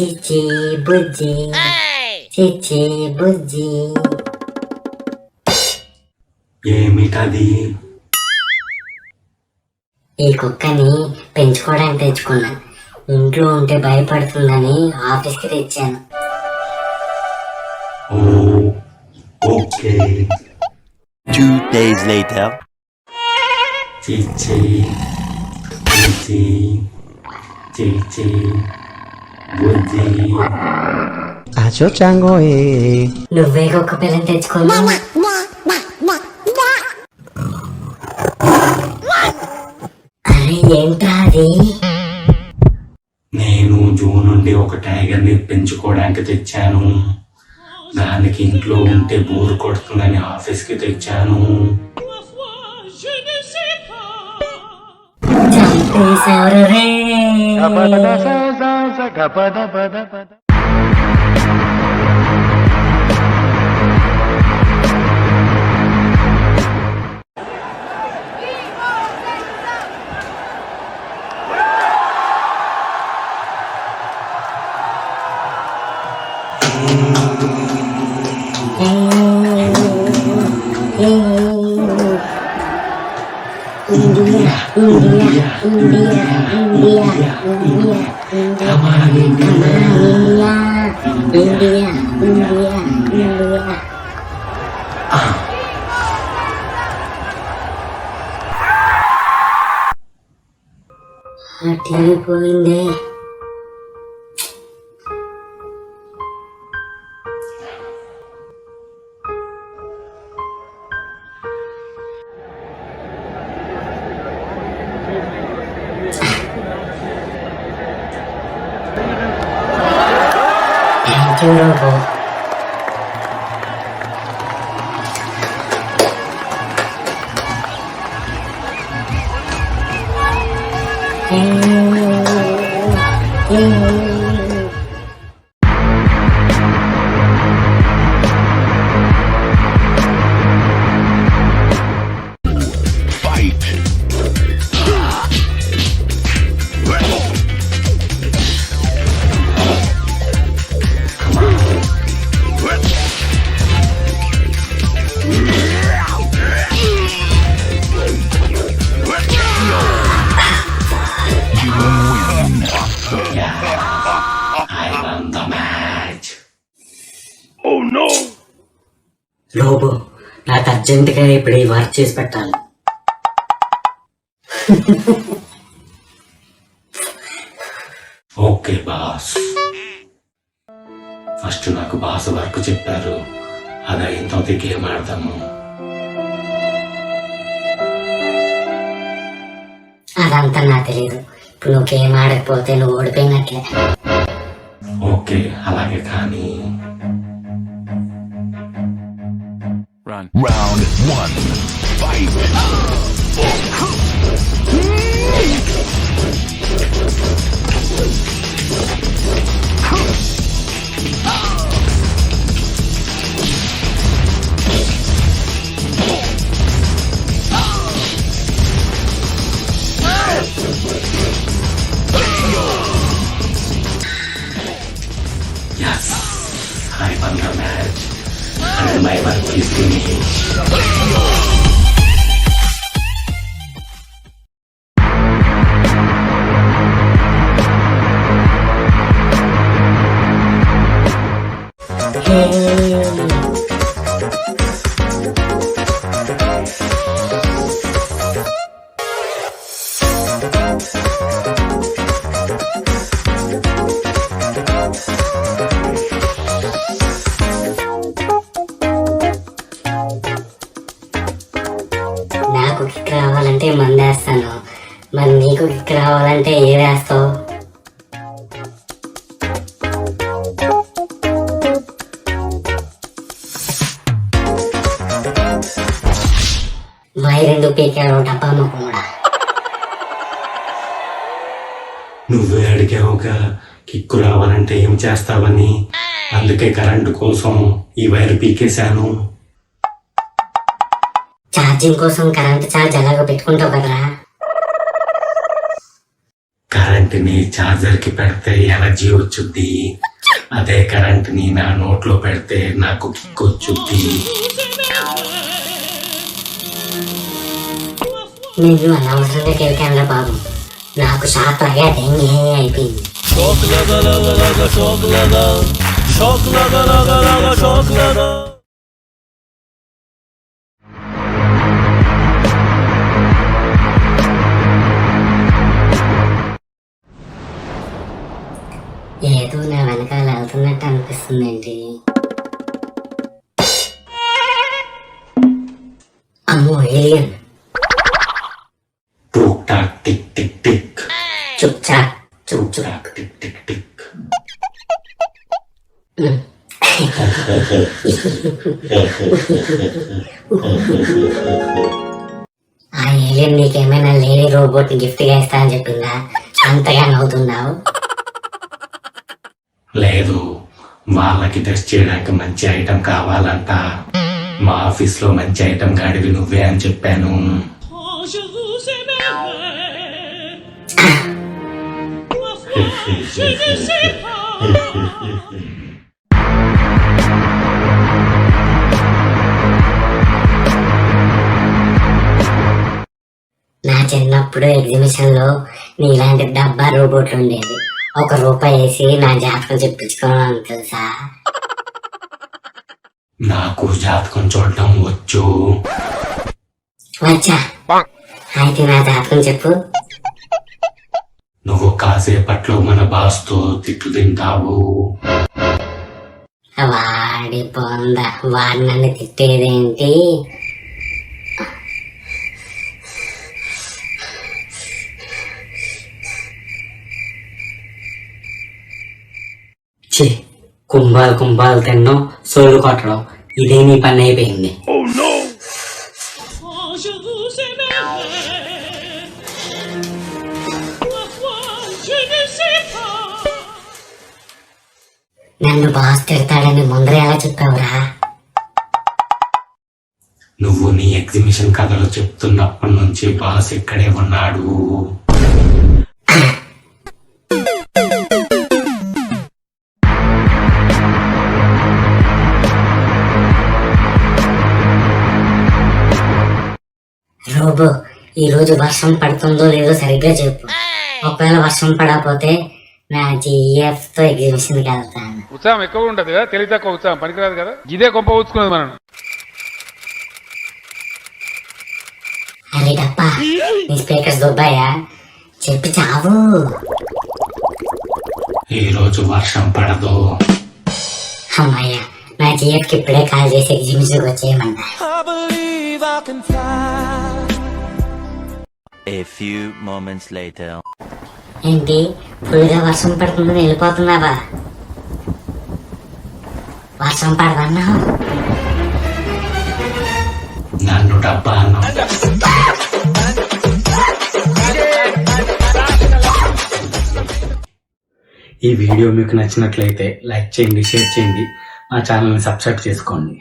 చిచి బుజ్జి చిచి బుజ్జి. ఏమిటది? ఈ కుక్కని పెంచుకోవడానికి తెచ్చుకున్నా. ఇంట్లో ఉంటే భయపడుతుందని ఆఫీస్కి తెచ్చాను. ఓ ఓకే. 2 days later. చిచి బుజ్జి చిచి బుజ్జి. Acho chango నువ్వే కుక్క పిల్లని తెచ్చుకున్నా. అరే ఏంట్రా అది? నేను జూన్ నుండి ఒక టైగర్ ని పెంచుకోవడానికి తెచ్చాను. దానికి ఇంట్లో ఉంటే బోర్ కొడుతుందని ఆఫీస్ కి తెచ్చాను. చంపేశారు రే. India, India, India, India, India, Come on, India. India, India, India. TV పోయింది. చూడకు. లోబో, నాకు అర్జెంటుగా ఇప్పుడు ఈ వర్క్ చేసి పెట్టాలి. Okay boss. ఫస్ట్ నాకు బాస్ వర్క్ చెప్పారు. అది అయిన తర్వాత గేమ్ ఆడతాము. అదంతా నాకు తెలీదు. ఇప్పుడు నువ్వు గేమ్ ఆడకపోతే నువ్వు ఓడిపోయినట్లే. ఓకే అలాగే కానీ. Round 1. Fight. Yes, I won the match. And my work is finished. నాకు కిక్ రావాలంటే మందేస్తాను, మరి నీకు కిక్ రావాలంటే ఏదేస్తావు? వైరెందుకు పీకాడు డబ్బా కూడా. నువ్వే అడిగావుగా కిక్కు రావాలంటే ఏం చేస్తావని. అందుకే కరెంటు కోసం ఈ వైర్ పీకేశాను. ఛార్జింగ్ కోసం కరెంట్ ఛార్జ్ ఎలాగో పెట్టుకుంటావు కదరా. కరెంట్ కరెంట్ని ఛార్జర్ కి పెడితే ఎనర్జీ వచ్చుద్ది, అదే కరెంట్ని నా నోట్లో పెడితే నాకు కిక్ వచ్చుద్ది. నేను అనవసరంగా కెలికానురా బాబు, నాకు షాక్ లాగా డెంగే అయిపోయింది. ఏదో నా వెనకాల వెళ్తున్నట్టు అనిపిస్తుందండి. అమ్మో ఏలియన్. టూక్ టాక్ టిక్ టిక్ టిక్, చుక్ చాక్ చుక్ చుక్. టాక్ టిక్ టిక్ టిక్. ఆ ఏలియన్ నీకేమైనా లేడీ రోబోట్ గిఫ్ట్ గా ఇస్తా అని చెప్పిందా? అంతగా నవ్వుతున్నావు. లేదు, వాళ్ళకి టెస్ట్ చేయడానికి మంచి ఐటెం కావాలంట. మా ఆఫీస్ లో మంచి ఐటెం గాడివి నువ్వే అని చెప్పాను. నా చిన్నప్పుడు ఎగ్జిబిషన్ లో నీలాంటి డబ్బా రోబోట్లు ఉండేది. ₹1 వేసి నా జాతకం చెప్పించుకోవాలని తెలుసా? నాకు జాతకం చూడటం వచ్చు. వచ్చా? అయితే నా జాతకం చెప్పు. నువ్వు కాసేపట్లో మన బాస్తో తిట్లు తింటావు. వాడి పొంద, వాడు నన్ను తిట్టేదేంటి? ఛీ, కుంభాలు తినడం, సోలు కొట్టడం, ఇదే నీ పని అయిపోయింది. నన్ను బాస్ తిడతాడని ముందర ఎలా చెప్పావురా? నువ్వు నీ ఎగ్జిబిషన్ కథలు చెప్తున్నప్పటి నుంచి బాస్ ఇక్కడే ఉన్నాడు. రోబో, ఈ రోజు వర్షం పడుతుందో లేదో సరిగ్గా చెప్పు. ఒకవేళ వర్షం పడకపోతే నా జిఎఫ్ తో ఎగ్జిబిషన్ కి వెళ్తాను. ఉత్సాహం ఎక్కువ ఉంటది కదా, తెలివి తక్కువ ఉత్సాహం పనికిరాదు కదా. ఇదే గొప్ప ఊచుకున్నది మనం. అరే డప్పా, నీ స్పీకర్స్ దొబ్బాయా? చెప్పి చావు. ఈ రోజు వర్షం పడదు. అమ్మాయ్యా, నా జిఎఫ్ కి ఇప్పుడే కాల్ చేసి ఎగ్జిబిషన్ కి వచ్చేయమంటా. A few moments later. ఏంటి, ఫుల్గా వర్షం పడుతుందని వెళ్ళిపోతున్నావా? వర్షం పడదన్నావు. నన్ను డబ్బా అన్నావు. ఈ వీడియో మీకు నచ్చినట్లయితే లైక్ చేయండి, షేర్ చేయండి, మా ఛానల్ని సబ్స్క్రైబ్ చేసుకోండి.